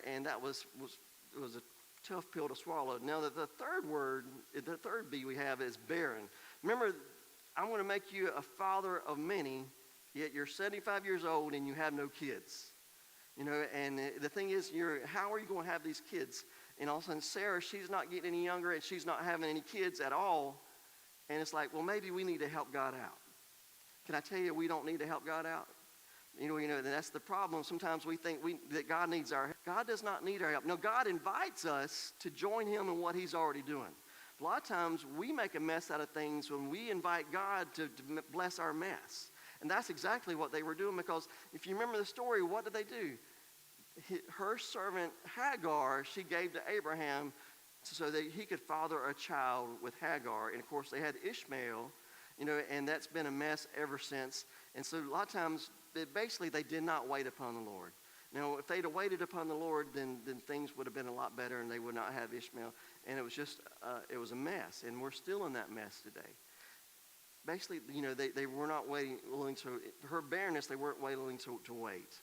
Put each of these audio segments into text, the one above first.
And that was a tough pill to swallow. Now, the third word, the third B we have is barren. Remember, I'm going to make you a father of many, yet you're 75 years old and you have no kids. And the thing is, how are you going to have these kids? And all of a sudden, Sarah, she's not getting any younger and she's not having any kids at all. And it's like, well, maybe we need to help God out. Can I tell you, we don't need to help God out? That's the problem. Sometimes we think that God needs our help. God does not need our help. No, God invites us to join him in what he's already doing. A lot of times we make a mess out of things when we invite God to bless our mess. And that's exactly what they were doing, because if you remember the story, what did they do? Her servant Hagar, she gave to Abraham so that he could father a child with Hagar. And of course they had Ishmael, and that's been a mess ever since. And so a lot of times, basically they did not wait upon the Lord. Now, if they'd have waited upon the Lord, then things would have been a lot better and they would not have Ishmael. And it was just, it was a mess. And we're still in that mess today. Basically, they were not willing to, her barrenness, they weren't willing to wait.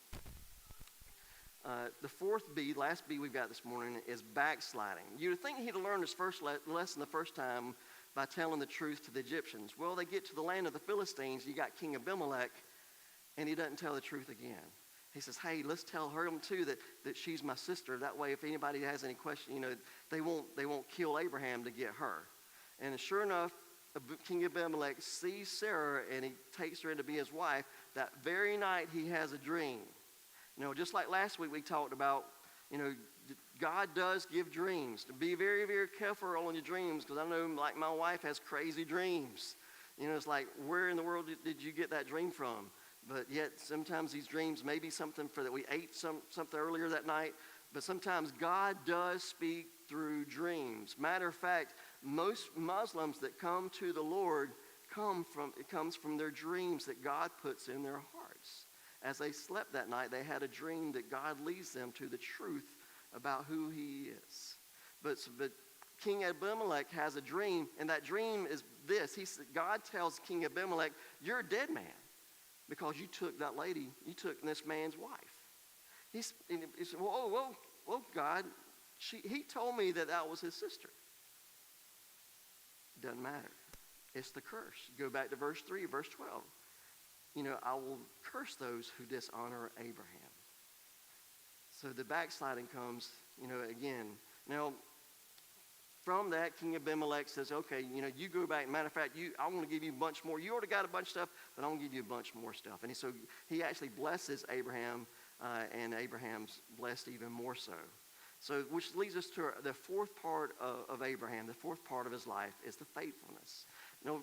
The fourth B, last B we've got this morning, is backsliding. You'd think he'd have learned his first lesson the first time by telling the truth to the Egyptians. Well, they get to the land of the Philistines. You got King Abimelech, and he doesn't tell the truth again. He says, hey, let's tell her too that she's my sister. That way, if anybody has any question, they won't kill Abraham to get her. And sure enough, King Abimelech sees Sarah, and he takes her in to be his wife. That very night, he has a dream. Just like last week we talked about, God does give dreams. To be very, very careful on your dreams, because I know, like, my wife has crazy dreams. It's like, where in the world did you get that dream from? But yet, sometimes these dreams may be something that we ate something earlier that night. But sometimes God does speak through dreams. Matter of fact, most Muslims that come to the Lord it comes from their dreams that God puts in their hearts. As they slept that night, they had a dream that God leads them to the truth about who he is. But King Abimelech has a dream, and that dream is this. God tells King Abimelech, you're a dead man because you took that lady, you took this man's wife. He said, whoa, God. He told me that was his sister. Doesn't matter. It's the curse. Go back to verse 3, verse 12. I will curse those who dishonor Abraham. So the backsliding comes, again. Now, from that, King Abimelech says, okay, you go back. Matter of fact, I want to give you a bunch more. You already got a bunch of stuff, but I want to give you a bunch more stuff. And so he actually blesses Abraham, and Abraham's blessed even more so. So, which leads us to the fourth part of Abraham. The fourth part of his life is the faithfulness.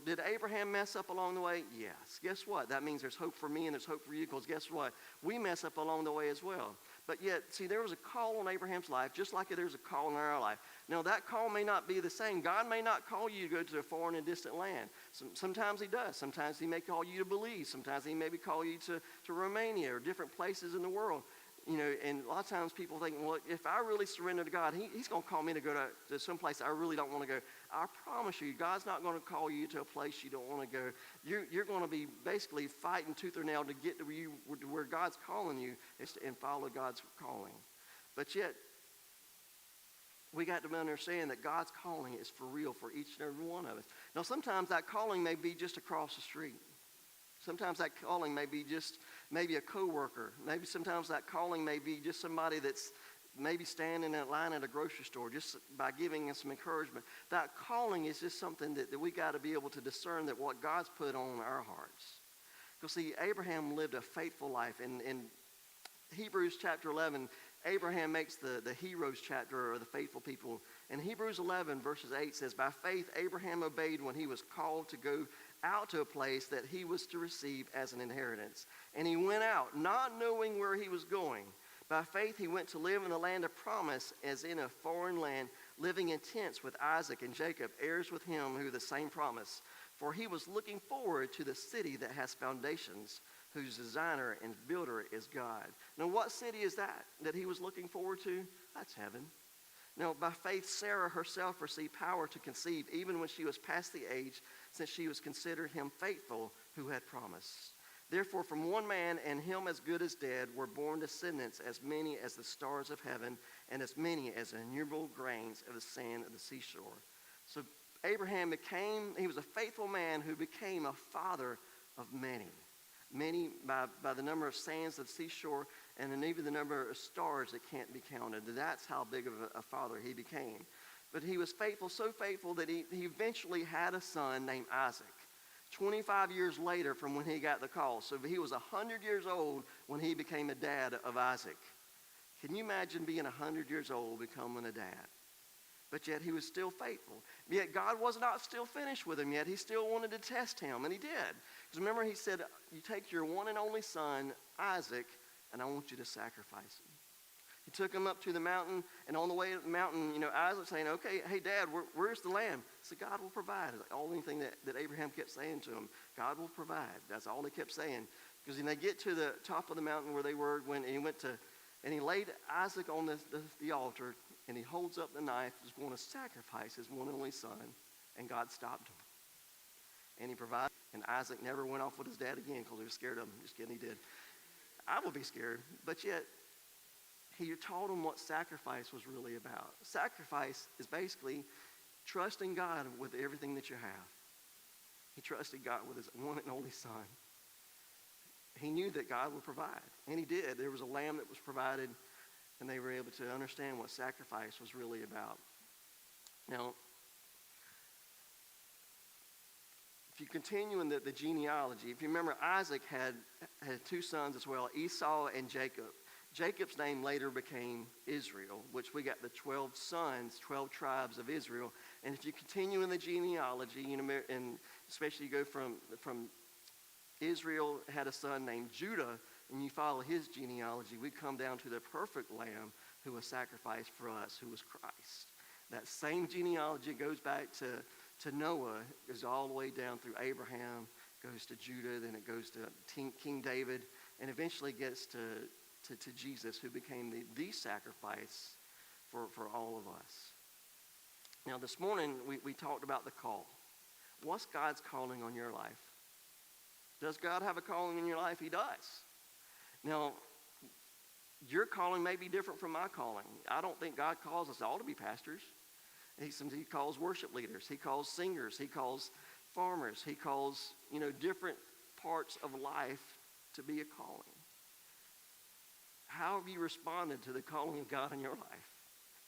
Did Abraham mess up along the way? Yes. Guess what? That means there's hope for me and there's hope for you, because guess what? We mess up along the way as well. But yet, see, there was a call on Abraham's life, just like there's a call in our life. Now, that call may not be the same. God may not call you to go to a foreign and distant land. Sometimes he does. Sometimes he may call you to Belize. Sometimes he maybe call you to Romania or different places in the world. And a lot of times people think, well, if I really surrender to God, he's going to call me to go to some place I really don't want to go. I promise you, God's not going to call you to a place you don't want to go. You're going to be basically fighting tooth or nail to get to where God's calling you and follow God's calling. But yet, we got to understand that God's calling is for real for each and every one of us. Now, sometimes that calling may be just across the street. Sometimes that calling may be just maybe a coworker. Maybe sometimes that calling may be just somebody that's maybe standing in line at a grocery store, just by giving us some encouragement. That calling is just something that we got to be able to discern that what God's put on our hearts. Because see, Abraham lived a faithful life. In Hebrews chapter 11, Abraham makes the heroes chapter, or the faithful people. And Hebrews 11 verses 8 says, by faith Abraham obeyed when he was called to go out to a place that he was to receive as an inheritance. And he went out, not knowing where he was going. By faith he went to live in the land of promise, as in a foreign land, living in tents with Isaac and Jacob, heirs with him who the same promise. For he was looking forward to the city that has foundations, whose designer and builder is God. Now, what city is that he was looking forward to? That's heaven. Now, by faith, Sarah herself received power to conceive, even when she was past the age, since she was considered him faithful who had promised. Therefore, from one man, and him as good as dead, were born descendants as many as the stars of heaven, and as many as the innumerable grains of the sand of the seashore. So Abraham he was a faithful man who became a father of many. Many by the number of sands of the seashore, and then even the number of stars that can't be counted. That's how big of a father he became. But he was faithful, so faithful that he eventually had a son named Isaac. 25 years later from when he got the call. So he was 100 years old when he became a dad of Isaac. Can you imagine being 100 years old becoming a dad? But yet he was still faithful. Yet God was not still finished with him yet. He still wanted to test him, and he did. Because remember, he said, you take your one and only son, Isaac, and I want you to sacrifice him. He took him up to the mountain, and on the way to the mountain, Isaac saying, okay, hey, Dad, where's the lamb? He said, God will provide. All anything that Abraham kept saying to him, God will provide. That's all he kept saying. Because when they get to the top of the mountain where they were, and he laid Isaac on the altar, and he holds up the knife, he's going to sacrifice his one and only son, and God stopped him. And he provided, and Isaac never went off with his dad again because he was scared of him. Just kidding, he did. I would be scared, but yet he taught him what sacrifice was really about. Sacrifice is basically trusting God with everything that you have. He trusted God with his one and only son. He knew that God would provide, and he did. There was a lamb that was provided, and they were able to understand what sacrifice was really about. Now, if you continue in the genealogy, if you remember, Isaac had two sons as well, Esau and Jacob. Jacob's name later became Israel, which we got the 12 sons, 12 tribes of Israel. And if you continue in the genealogy, and especially you go from Israel had a son named Judah, and you follow his genealogy, we come down to the perfect lamb who was sacrificed for us, who was Christ. That same genealogy goes back to Noah, goes all the way down through Abraham, goes to Judah, then it goes to King David, and eventually gets to Jesus, who became the sacrifice for all of us. Now, this morning, we talked about the call. What's God's calling on your life? Does God have a calling in your life? He does. Now, your calling may be different from my calling. I don't think God calls us all to be pastors. He calls worship leaders. He calls singers. He calls farmers. He calls, different parts of life to be a calling. How have you responded to the calling of God in your life?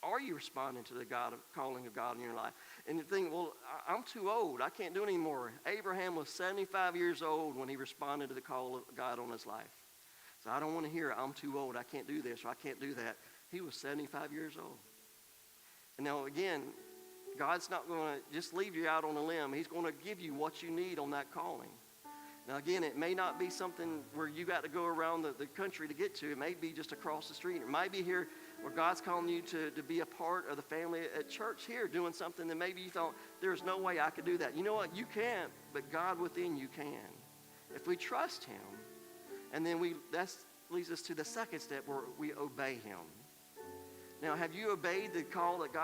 Are you responding to the calling of God in your life? And you think, well, I'm too old. I can't do it anymore. Abraham was 75 years old when he responded to the call of God on his life. So I don't want to hear, I'm too old. I can't do this or I can't do that. He was 75 years old. And now, again, God's not going to just leave you out on a limb. He's going to give you what you need on that calling. Now, again, it may not be something where you got to go around the country to get to. It may be just across the street. It might be here where God's calling you to be a part of the family at church here, doing something that maybe you thought, there's no way I could do that. You know what? You can't, but God within you can. If we trust him, and then that leads us to the second step where we obey him. Now, have you obeyed the call that God